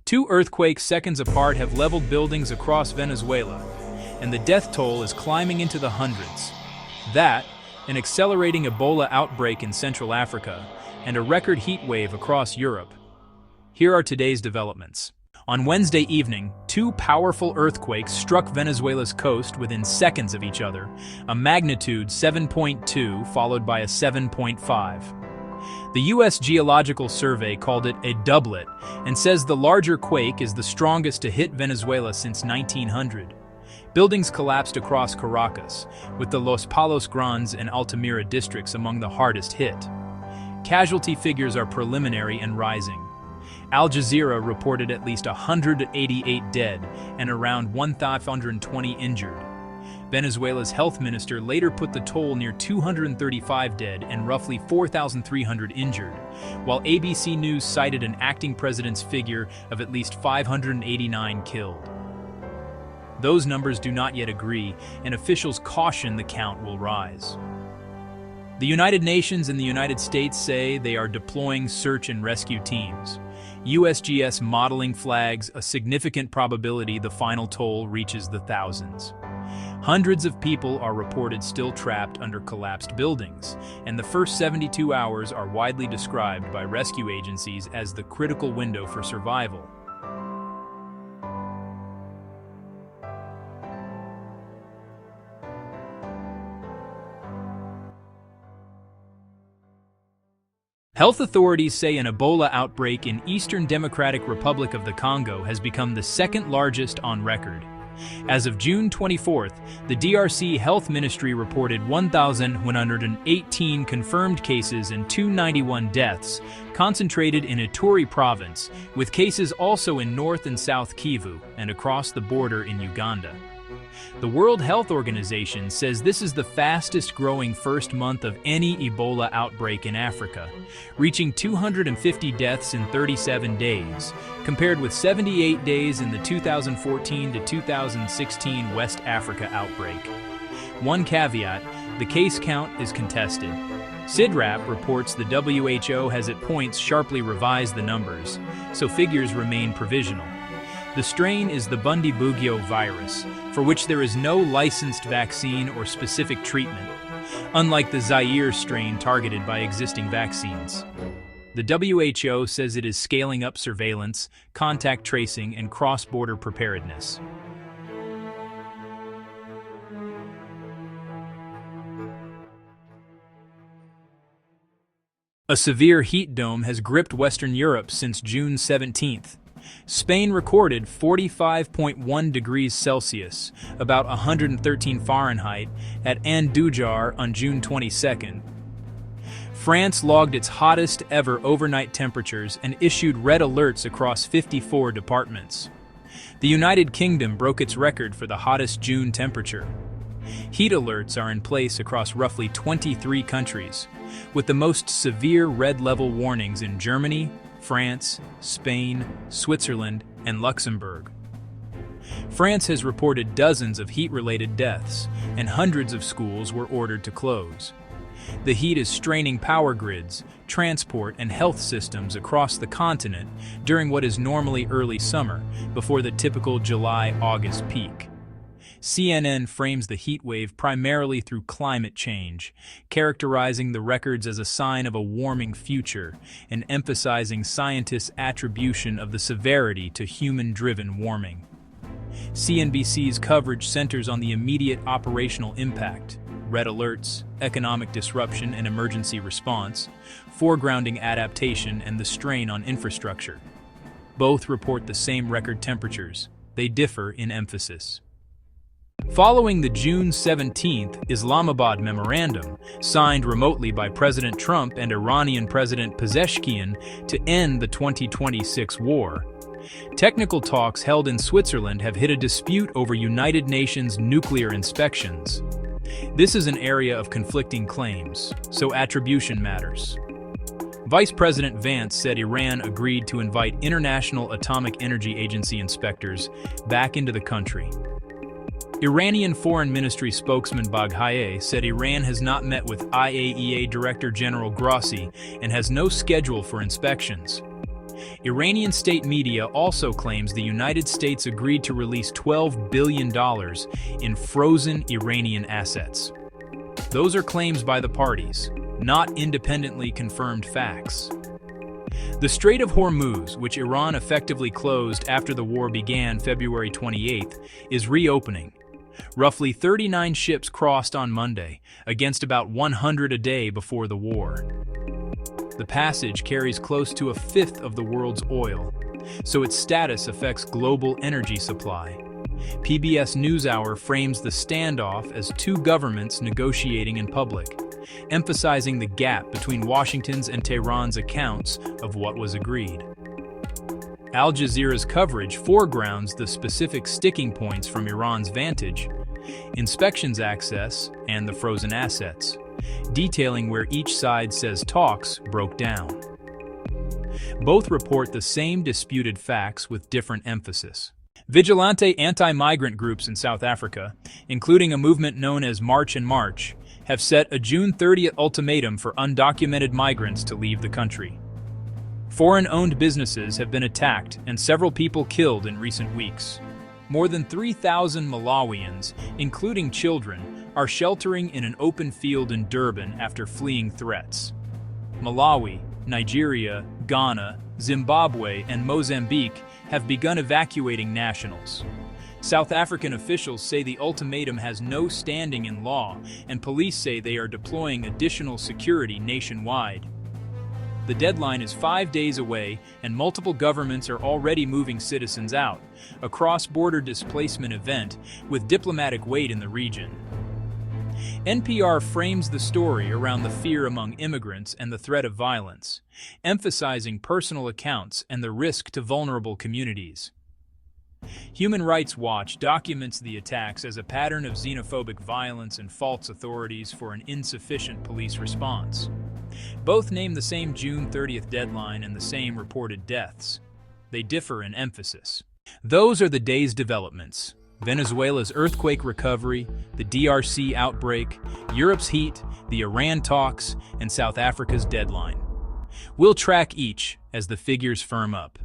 Two earthquakes seconds apart have leveled buildings across Venezuela, and the death toll is climbing into the hundreds. That, an accelerating Ebola outbreak in Central Africa, and a record heat wave across Europe. Here are today's developments. On Wednesday evening, two powerful earthquakes struck Venezuela's coast within seconds of each other, a magnitude 7.2 followed by a 7.5. The U.S. Geological Survey called it a doublet and says the larger quake is the strongest to hit Venezuela since 1900. Buildings collapsed across Caracas, with the Los Palos Grandes and Altamira districts among the hardest hit. Casualty figures are preliminary and rising. Al Jazeera reported at least 188 dead and around 1,520 injured. Venezuela's health minister later put the toll near 235 dead and roughly 4,300 injured, while ABC News cited an acting president's figure of at least 589 killed. Those numbers do not yet agree, and officials caution the count will rise. The United Nations and the United States say they are deploying search and rescue teams. USGS modeling flags a significant probability the final toll reaches the thousands. Hundreds of people are reported still trapped under collapsed buildings, and the first 72 hours are widely described by rescue agencies as the critical window for survival. Health authorities say an Ebola outbreak in Eastern Democratic Republic of the Congo has become the second largest on record. As of June 24th, the DRC Health Ministry reported 1,118 confirmed cases and 291 deaths, concentrated in Ituri province, with cases also in North and South Kivu and across the border in Uganda. The World Health Organization says this is the fastest growing first month of any Ebola outbreak in Africa, reaching 250 deaths in 37 days, compared with 78 days in the 2014 to 2016 West Africa outbreak. One caveat, the case count is contested. CIDRAP reports the WHO has at points sharply revised the numbers, so figures remain provisional. The strain is the Bundibugyo virus, for which there is no licensed vaccine or specific treatment, unlike the Zaire strain targeted by existing vaccines. The WHO says it is scaling up surveillance, contact tracing, and cross-border preparedness. A severe heat dome has gripped Western Europe since June 17th. Spain recorded 45.1 degrees Celsius, about 113 Fahrenheit, at Andújar on June 22nd. France logged its hottest ever overnight temperatures and issued red alerts across 54 departments. The United Kingdom broke its record for the hottest June temperature. Heat alerts are in place across roughly 23 countries, with the most severe red-level warnings in Germany, France, Spain, Switzerland, and Luxembourg. France has reported dozens of heat-related deaths, and hundreds of schools were ordered to close. The heat is straining power grids, transport, and health systems across the continent during what is normally early summer, before the typical July-August peak. CNN frames the heat wave primarily through climate change, characterizing the records as a sign of a warming future and emphasizing scientists' attribution of the severity to human-driven warming. CNBC's coverage centers on the immediate operational impact, red alerts, economic disruption, and emergency response, foregrounding adaptation and the strain on infrastructure. Both report the same record temperatures. They differ in emphasis. Following the June 17th Islamabad Memorandum, signed remotely by President Trump and Iranian President Pezeshkian to end the 2026 war, technical talks held in Switzerland have hit a dispute over United Nations nuclear inspections. This is an area of conflicting claims, so attribution matters. Vice President Vance said Iran agreed to invite International Atomic Energy Agency inspectors back into the country. Iranian Foreign Ministry spokesman Baghai said Iran has not met with IAEA Director General Grossi and has no schedule for inspections. Iranian state media also claims the United States agreed to release $12 billion in frozen Iranian assets. Those are claims by the parties, not independently confirmed facts. The Strait of Hormuz, which Iran effectively closed after the war began February 28, is reopening. Roughly 39 ships crossed on Monday, against about 100 a day before the war. The passage carries close to a fifth of the world's oil, so its status affects global energy supply. PBS NewsHour frames the standoff as two governments negotiating in public, emphasizing the gap between Washington's and Tehran's accounts of what was agreed. Al Jazeera's coverage foregrounds the specific sticking points from Iran's vantage, inspections access, and the frozen assets, detailing where each side says talks broke down. Both report the same disputed facts with different emphasis. Vigilante anti-migrant groups in South Africa, including a movement known as March and March, have set a June 30th ultimatum for undocumented migrants to leave the country. Foreign-owned businesses have been attacked and several people killed in recent weeks. More than 3,000 Malawians, including children, are sheltering in an open field in Durban after fleeing threats. Malawi, Nigeria, Ghana, Zimbabwe, and Mozambique have begun evacuating nationals. South African officials say the ultimatum has no standing in law, and police say they are deploying additional security nationwide. The deadline is 5 days away, and multiple governments are already moving citizens out, a cross-border displacement event with diplomatic weight in the region. NPR frames the story around the fear among immigrants and the threat of violence, emphasizing personal accounts and the risk to vulnerable communities. Human Rights Watch documents the attacks as a pattern of xenophobic violence and faults authorities for an insufficient police response. Both name the same June 30th deadline and the same reported deaths. They differ in emphasis. Those are the day's developments: Venezuela's earthquake recovery, the DRC outbreak, Europe's heat, the Iran talks, and South Africa's deadline. We'll track each as the figures firm up.